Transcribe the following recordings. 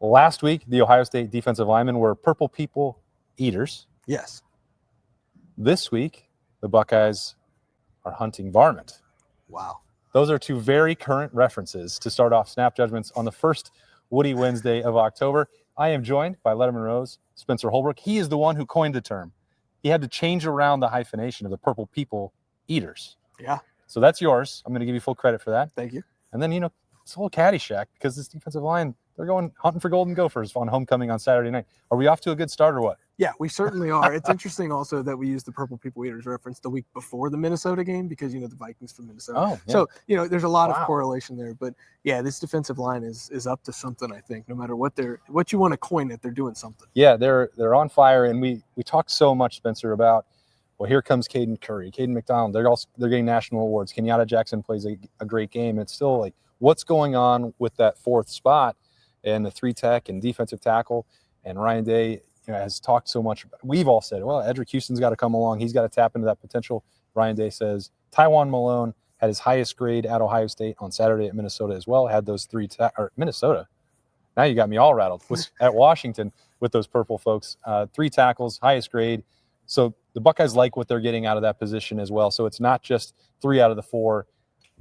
Last week, the Ohio State defensive linemen were purple people eaters. Yes. This week, the Buckeyes are hunting varmint. Wow. Those are two very current references to start off Snap Judgments on the first Woody Wednesday of October. I am joined by Lettermen Rose, Spencer Holbrook. He is the one who coined the term. He had to change around the hyphenation of the purple people eaters. Yeah. So that's yours. I'm going to give you full credit for that. Thank you. And then, it's a little Caddyshack because this defensive line, they're going hunting for Golden Gophers on homecoming on Saturday night. Are we off to a good start or what? Yeah, we certainly are. It's interesting also that we used the Purple People Eaters reference the week before the Minnesota game because, the Vikings from Minnesota. Oh, yeah. So, there's a lot of correlation there. But, yeah, this defensive line is up to something, I think. No matter what you want to coin it, they're doing something. Yeah, they're on fire. And we talked so much, Spencer, about, well, here comes Caden Curry, Caden McDonald. They're getting national awards. Kenyatta Jackson plays a great game. It's still like, what's going on with that fourth spot and the 3-tech and defensive tackle? And Ryan Day has talked so much. We've all said, well, Edric Houston's got to come along. He's got to tap into that potential. Ryan Day says Taiwan Malone had his highest grade at Ohio State on Saturday at Minnesota as well. Had those Minnesota. Now you got me all rattled. Was at Washington with those purple folks. 3 tackles, highest grade. So the Buckeyes like what they're getting out of that position as well. So it's not just 3 out of the 4.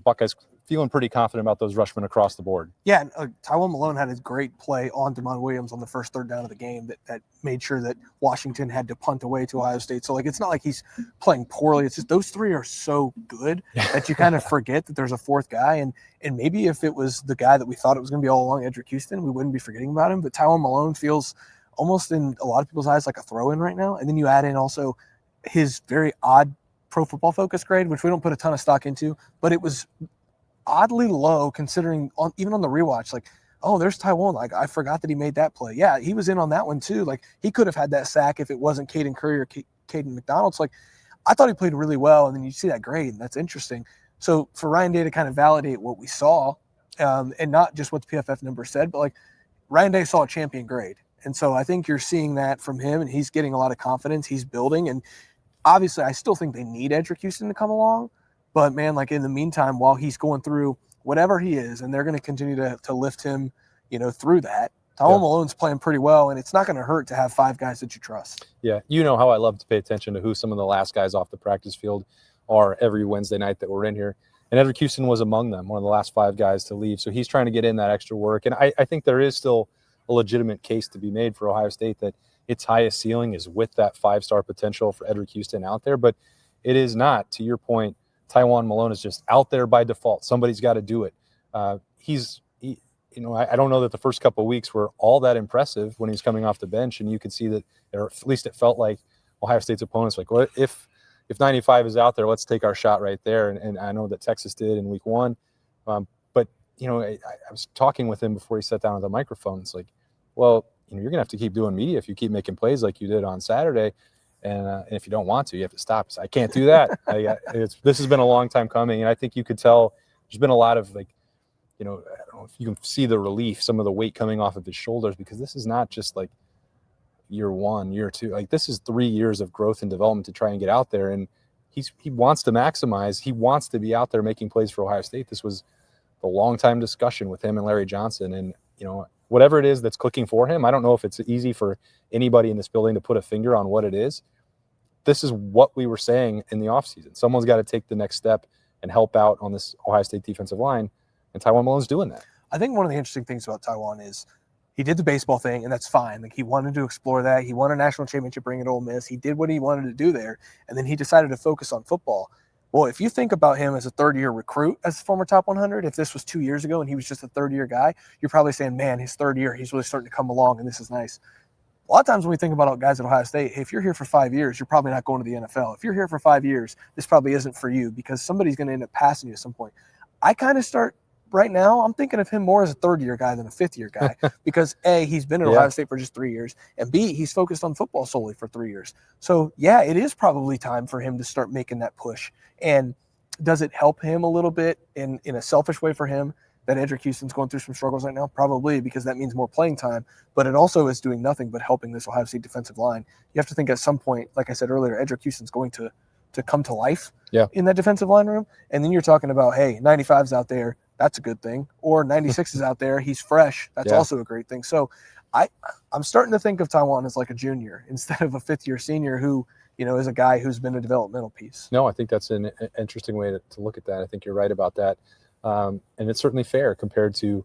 Buckeyes feeling pretty confident about those rushmen across the board. Yeah, and Taiwan Malone had his great play on Demond Williams on the first third down of the game that made sure that Washington had to punt away to Ohio State. So, it's not like he's playing poorly. It's just those 3 are so good that you kind of forget that there's a fourth guy. And maybe if it was the guy that we thought it was going to be all along, Edric Houston, we wouldn't be forgetting about him. But Taiwan Malone feels almost in a lot of people's eyes like a throw-in right now. And then you add in also his very odd Pro Football Focus grade, which we don't put a ton of stock into, but it was oddly low considering even on the rewatch, there's Taiwan. I forgot that he made that play. Yeah, he was in on that one too. He could have had that sack if it wasn't Caden Curry or Caden McDonald. So I thought he played really well, and then you see that grade, and that's interesting. So for Ryan Day to kind of validate what we saw, and not just what the PFF number said, but Ryan Day saw a champion grade. And so I think you're seeing that from him, and he's getting a lot of confidence. He's building, and obviously I still think they need Edric Houston to come along. But, man, in the meantime, while he's going through whatever he is, and they're going to continue to lift him, through that, Taiwan Malone's playing pretty well, and it's not going to hurt to have 5 guys that you trust. Yeah, you know how I love to pay attention to who some of the last guys off the practice field are every Wednesday night that we're in here. And Edric Houston was among them, one of the last 5 guys to leave. So he's trying to get in that extra work. And I think there is still a legitimate case to be made for Ohio State that its highest ceiling is with that 5-star potential for Edric Houston out there. But it is not, to your point, Taiwan Malone is just out there by default. Somebody's got to do it. I don't know that the first couple of weeks were all that impressive when he was coming off the bench, and you could see that, or at least it felt like Ohio State's opponents well, if 95 is out there, let's take our shot right there. And I know that Texas did in week 1. But I was talking with him before he sat down at the microphone. It's you're going to have to keep doing media if you keep making plays like you did on Saturday. And if you don't want to, you have to stop. So I can't do that. This has been a long time coming, and I think you could tell there's been a lot of I don't know if you can see the relief, some of the weight coming off of his shoulders, because this is not just year 1, year 2. This is 3 years of growth and development to try and get out there, and he wants to maximize. He wants to be out there making plays for Ohio State. This was a long time discussion with him and Larry Johnson, and whatever it is that's clicking for him, I don't know if it's easy for anybody in this building to put a finger on what it is. This is what we were saying in the offseason. Someone's got to take the next step and help out on this Ohio State defensive line, and Taiwan Malone's doing that. I think one of the interesting things about Taiwan is he did the baseball thing, and that's fine. He wanted to explore that. He won a national championship ring at Ole Miss. He did what he wanted to do there, and then he decided to focus on football. Well, if you think about him as a third-year recruit, as a former top 100, if this was 2 years ago and he was just a third-year guy, you're probably saying, man, his third year, he's really starting to come along, and this is nice. A lot of times when we think about guys at Ohio State, if you're here for 5 years, you're probably not going to the NFL. If you're here for 5 years, this probably isn't for you because somebody's going to end up passing you at some point. I kind of start right now, I'm thinking of him more as a third-year guy than a fifth-year guy because, A, he's been at Ohio State for just 3 years, and B, he's focused on football solely for 3 years. So, yeah, it is probably time for him to start making that push. And does it help him a little bit in a selfish way for him that Edric Houston's going through some struggles right now? Probably, because that means more playing time. But it also is doing nothing but helping this Ohio State defensive line. You have to think at some point, like I said earlier, Edric Houston's going to to come to life Yeah. in that defensive line room. And then you're talking about, hey, 95's out there. That's a good thing. Or 96 is out there. He's fresh. That's also a great thing. So I'm starting to think of Taiwan as like a junior instead of a fifth-year senior who, is a guy who's been a developmental piece. No, I think that's an interesting way to look at that. I think you're right about that. And it's certainly fair compared to,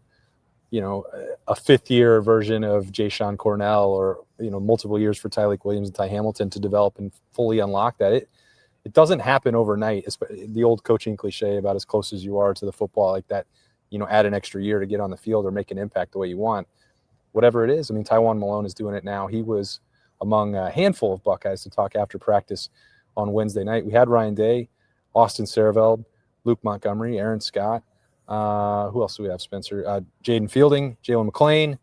a fifth-year version of Jay-Sean Cornell or, multiple years for Tyleik Williams and Ty Hamilton to develop and fully unlock that. It doesn't happen overnight. It's the old coaching cliche about as close as you are to the football, like that, add an extra year to get on the field or make an impact the way you want. Whatever it is. I mean, Taiwan Malone is doing it now. He was among a handful of Buckeyes to talk after practice on Wednesday night. We had Ryan Day, Austin Serveld, Luke Montgomery, Aaron Scott. Who else do we have, Spencer? Jaden Fielding, Jalen McClain.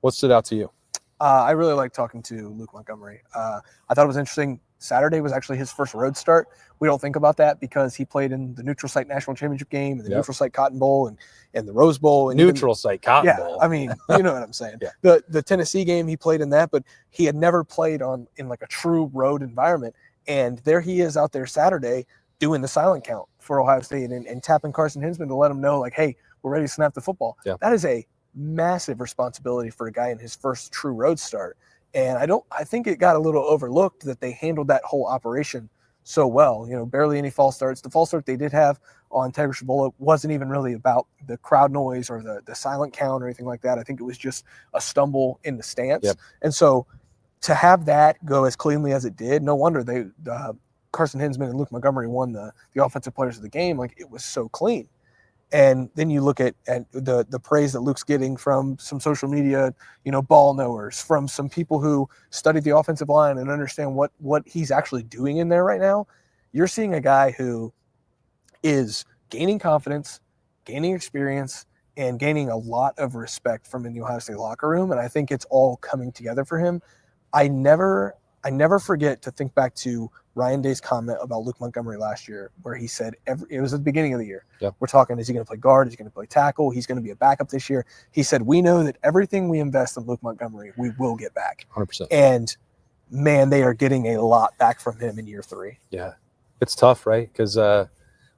What stood out to you? I really like talking to Luke Montgomery. I thought it was interesting. Saturday was actually his first road start. We don't think about that because he played in the Neutral Site National Championship game and the Neutral Site Cotton Bowl and the Rose Bowl. And Neutral Site Cotton Bowl. Yeah, I mean, you know what I'm saying. The Tennessee game, he played in that, but he had never played in like a true road environment. And there he is out there Saturday doing the silent count for Ohio State and tapping Carson Hinsman to let him know, like, hey, we're ready to snap the football. Yeah. That is a massive responsibility for a guy in his first true road start. And I think it got a little overlooked that they handled that whole operation so well. Barely any false starts. The false start they did have on Tiger Shabola wasn't even really about the crowd noise or the silent count or anything like that. I think it was just a stumble in the stance. Yep. And so to have that go as cleanly as it did, no wonder Carson Hinsman and Luke Montgomery won the offensive players of the game. Like, it was so clean. And then you look at the praise that Luke's getting from some social media, ball knowers, from some people who study the offensive line and understand what he's actually doing in there right now. You're seeing a guy who is gaining confidence, gaining experience, and gaining a lot of respect from in the Ohio State locker room. And I think it's all coming together for him. I never forget to think back to Ryan Day's comment about Luke Montgomery last year, where he said it was at the beginning of the year. Yep. We're talking, is he going to play guard? Is he going to play tackle? He's going to be a backup this year. He said, we know that everything we invest in Luke Montgomery, we will get back. 100%. And, man, they are getting a lot back from him in year 3. Yeah. It's tough, right? Because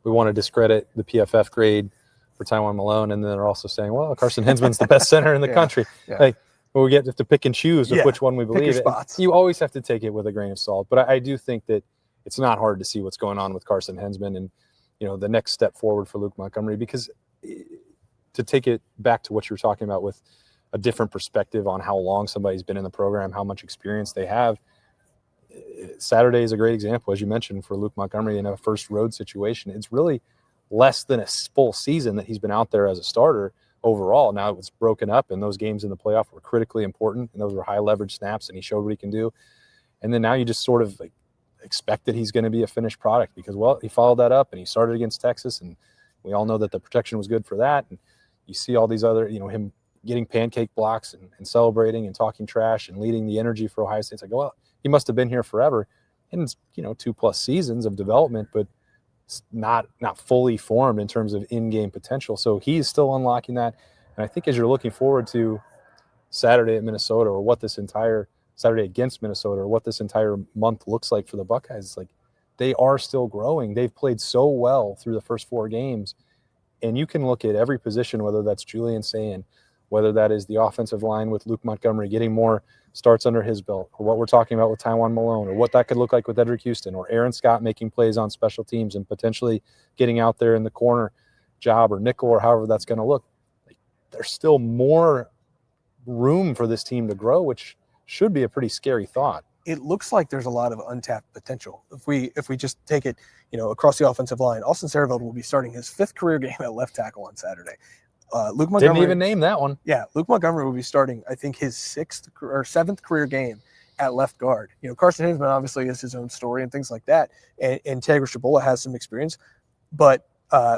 we want to discredit the PFF grade for Taiwan Malone, and then they're also saying, well, Carson Hinsman's the best center in the country. Yeah. Like, we get to pick and choose of which one we believe. You always have to take it with a grain of salt. But I do think that it's not hard to see what's going on with Carson Hinsman and, the next step forward for Luke Montgomery, because to take it back to what you were talking about with a different perspective on how long somebody's been in the program, how much experience they have, Saturday is a great example, as you mentioned, for Luke Montgomery in a first road situation. It's really less than a full season that he's been out there as a starter overall. Now it's broken up, and those games in the playoff were critically important, and those were high leverage snaps, and he showed what he can do. And then now you just sort of like expect that he's going to be a finished product because, well, he followed that up and he started against Texas, and we all know that the protection was good for that. And you see all these other, him getting pancake blocks and celebrating and talking trash and leading the energy for Ohio State. It's like, well, he must have been here forever. And it's, 2+ seasons of development, but it's not fully formed in terms of in-game potential. So he's still unlocking that. And I think as you're looking forward to Saturday at Minnesota, or what this entire Saturday against Minnesota, or what this entire month looks like for the Buckeyes, it's like they are still growing. They've played so well through the first 4 games. And you can look at every position, whether that's Julian Sayin, whether that is the offensive line with Luke Montgomery getting more starts under his belt, or what we're talking about with Taiwan Malone, or what that could look like with Edric Houston, or Aaron Scott making plays on special teams and potentially getting out there in the corner job or nickel, or however that's going to look. Like, there's still more room for this team to grow, which should be a pretty scary thought. It looks like there's a lot of untapped potential. If we just take it, across the offensive line, Austin Serveld will be starting his 5th career game at left tackle on Saturday. Luke Montgomery didn't even name that one. Yeah, Luke Montgomery will be starting, I think, his 6th or 7th career game at left guard. Carson Hinsman obviously has his own story and things like that, and Tiger Shabola has some experience, but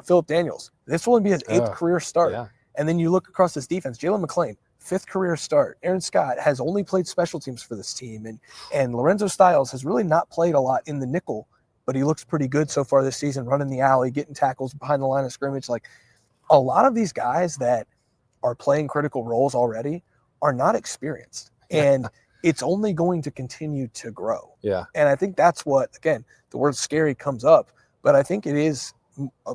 Phillip Daniels, this will only be his 8th career start. Yeah. And then you look across this defense, Jalen McClain, 5th career start. Aaron Scott has only played special teams for this team, and Lorenzo Styles has really not played a lot in the nickel, but he looks pretty good so far this season, running the alley, getting tackles behind the line of scrimmage. Like, a lot of these guys that are playing critical roles already are not experienced. And it's only going to continue to grow. Yeah. And I think that's what, again, the word scary comes up, but I think it is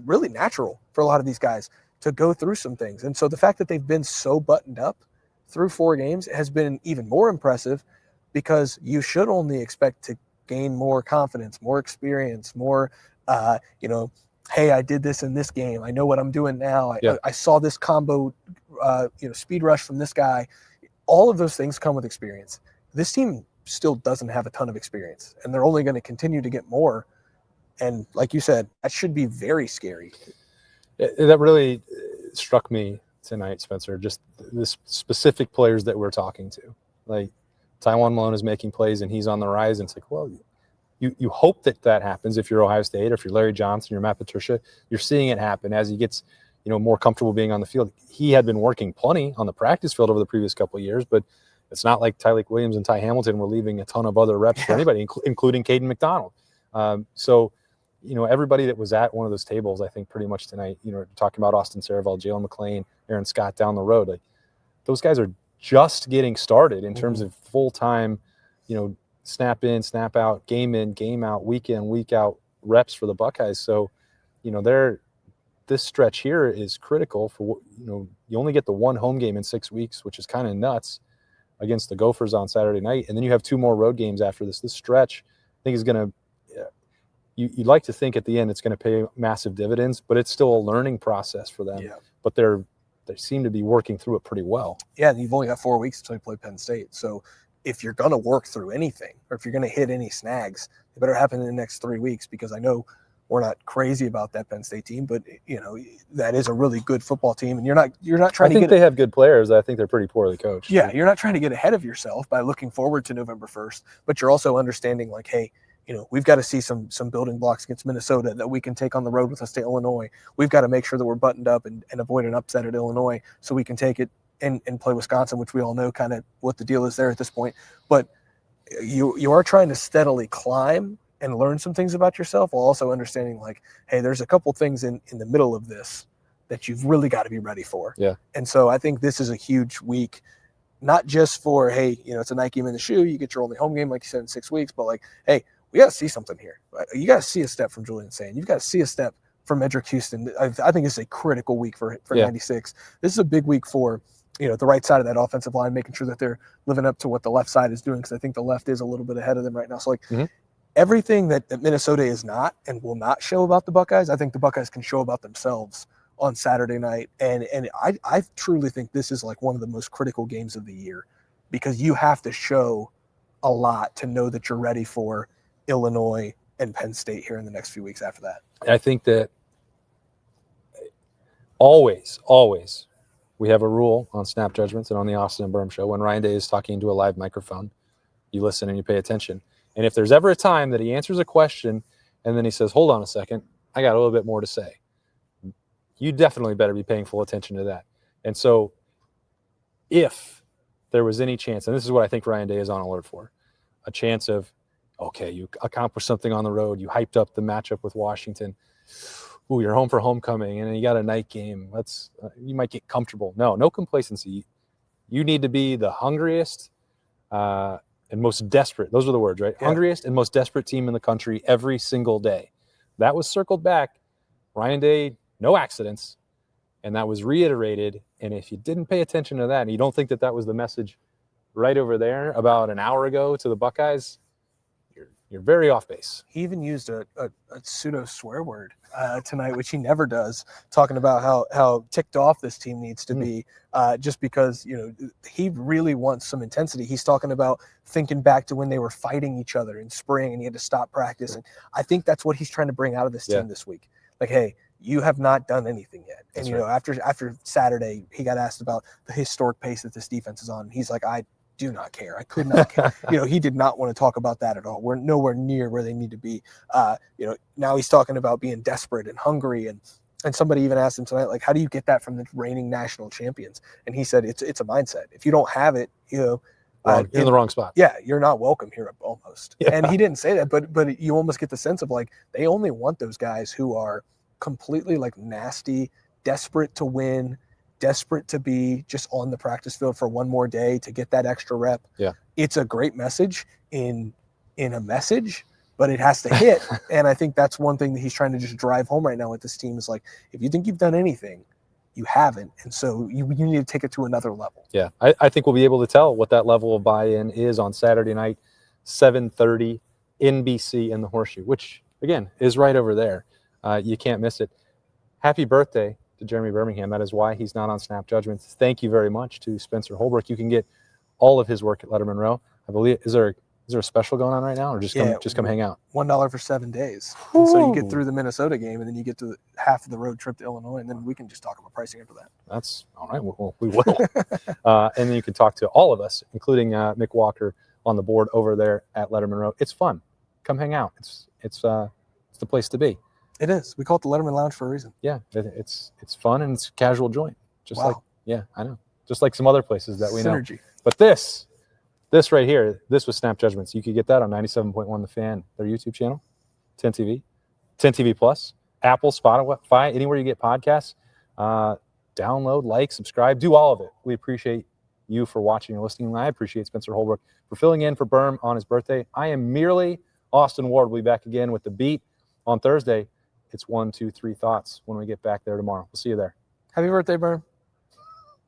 really natural for a lot of these guys to go through some things. And so the fact that they've been so buttoned up through 4 games has been even more impressive, because you should only expect to gain more confidence, more experience, more, hey, I did this in this game. I know what I'm doing now. I saw this combo, speed rush from this guy. All of those things come with experience. This team still doesn't have a ton of experience, and they're only going to continue to get more. And like you said, that should be very scary. That really struck me tonight, Spencer, just the specific players that we're talking to. Like, Taiwan Malone is making plays and he's on the rise. And it's like, well, you hope that happens if you're Ohio State, or if you're Larry Johnson, you're Matt Patricia. You're seeing it happen as he gets, more comfortable being on the field. He had been working plenty on the practice field over the previous couple of years, but it's not like Tyleik Williams and Ty Hamilton were leaving a ton of other reps for anybody, including Caden McDonald. So everybody that was at one of those tables, I think pretty much tonight, talking about Austin Saravel, Jalen McClain, Aaron Scott down the road, like, those guys are just getting started in terms of full-time, snap in, snap out, game in, game out, week in, week out reps for the Buckeyes. So, this stretch here is critical for, you only get the 1 home game in 6 weeks, which is kind of nuts, against the Gophers on Saturday night. And then you have 2 more road games after this. This stretch, I think, is going to, you'd like to think at the end it's going to pay massive dividends, but it's still a learning process for them. Yeah. But they seem to be working through it pretty well. Yeah, and you've only got 4 weeks until you play Penn State. So if you're going to work through anything, or if you're going to hit any snags, it better happen in the next 3 weeks, because I know we're not crazy about that Penn State team, but that is a really good football team, and you're not trying to get. I think they have good players. I think they're pretty poorly coached. Yeah, you're not trying to get ahead of yourself by looking forward to November 1st, but you're also understanding, like, hey, we've got to see some building blocks against Minnesota that we can take on the road with us to Illinois. We've got to make sure that we're buttoned up and avoid an upset at Illinois, so we can take it and play Wisconsin, which we all know kind of what the deal is there at this point. But you are trying to steadily climb and learn some things about yourself, while also understanding, like, hey, there's a couple things in the middle of this that you've really got to be ready for. Yeah. And so I think this is a huge week, not just for, hey, it's a Nike in the shoe, you get your only home game, like you said, in 6 weeks, but like, hey, we got to see something here. You got to see a step from Julian Sane. You've got to see a step from Edric Houston. I think it's a critical week for 96. This is a big week for, the right side of that offensive line, making sure that they're living up to what the left side is doing, because I think the left is a little bit ahead of them right now. So, like, everything that Minnesota is not and will not show about the Buckeyes, I think the Buckeyes can show about themselves on Saturday night. And I truly think this is like one of the most critical games of the year, because you have to show a lot to know that you're ready for Illinois and Penn State here in the next few weeks after that. I think that always we have a rule on Snap Judgments and on the Austin Birm Show. When Ryan Day is talking into a live microphone, you listen and you pay attention. And if there's ever a time that he answers a question and then he says, hold on a second, I got a little bit more to say, you definitely better be paying full attention to that. And so if there was any chance, and this is what I think Ryan Day is on alert for, a chance of, okay, you accomplished something on the road, you hyped up the matchup with Washington, ooh, you're home for homecoming, and then you got a night game, you might get comfortable. No complacency. You need to be the hungriest and most desperate. Those are the words, right? Yeah. Hungriest and most desperate team in the country every single day. That was circled back. Ryan Day, no accidents. And that was reiterated. And if you didn't pay attention to that, and you don't think that was the message right over there about an hour ago to the Buckeyes, you're very off base. He even used a pseudo swear word tonight, which he never does, talking about how ticked off this team needs to be, just because, he really wants some intensity. He's talking about thinking back to when they were fighting each other in spring and he had to stop practice. And I think that's what he's trying to bring out of this team this week. Like, hey, you have not done anything yet. And, that's right. After Saturday, he got asked about the historic pace that this defense is on. And he's like, I do not care. I could not care. He did not want to talk about that at all. We're nowhere near where they need to be. Now he's talking about being desperate and hungry. And somebody even asked him tonight, like, how do you get that from the reigning national champions? And he said, it's a mindset. If you don't have it, you're in the wrong spot. Yeah, you're not welcome here almost. Yeah. And he didn't say that, but you almost get the sense of, like, they only want those guys who are completely, like, nasty, desperate to win, desperate to be just on the practice field for one more day to get that extra rep. Yeah. it's a great message in a message, but it has to hit. And I think that's one thing that he's trying to just drive home right now with this team is like, if you think you've done anything, you haven't. And so you need to take it to another level. Yeah, I think we'll be able to tell what that level of buy-in is on Saturday night, 7:30, NBC in the Horseshoe, which, again, is right over there. You can't miss it. Happy birthday to Jeremy Birmingham. That is why he's not on Snap Judgments. Thank you very much to Spencer Holbrook. You can get all of his work at Lettermen Row. I believe, is there a special going on right now, or just come hang out? $1 for 7 days. And so you get through the Minnesota game, and then you get to half of the road trip to Illinois, and then we can just talk about pricing after that. That's all right. We will. And then you can talk to all of us, including Mick Walker on the board over there at Lettermen Row. It's fun. Come hang out. It's the place to be. It is. We call it the Letterman Lounge for a reason. Yeah, it's fun and it's a casual joint. Just wow. like, yeah, I know. Just like some other places that we Synergy. know. But this right here, this was Snap Judgments. You could get that on 97.1 The Fan, their YouTube channel, 10 TV, 10 TV Plus, Apple, Spotify, anywhere you get podcasts. Download, like, subscribe, do all of it. We appreciate you for watching and listening. I appreciate Spencer Holbrook for filling in for Birm on his birthday. I am merely Austin Ward. We'll be back again with The Beat on Thursday. It's 1, 2, 3 thoughts when we get back there tomorrow. We'll see you there. Happy birthday, Birm.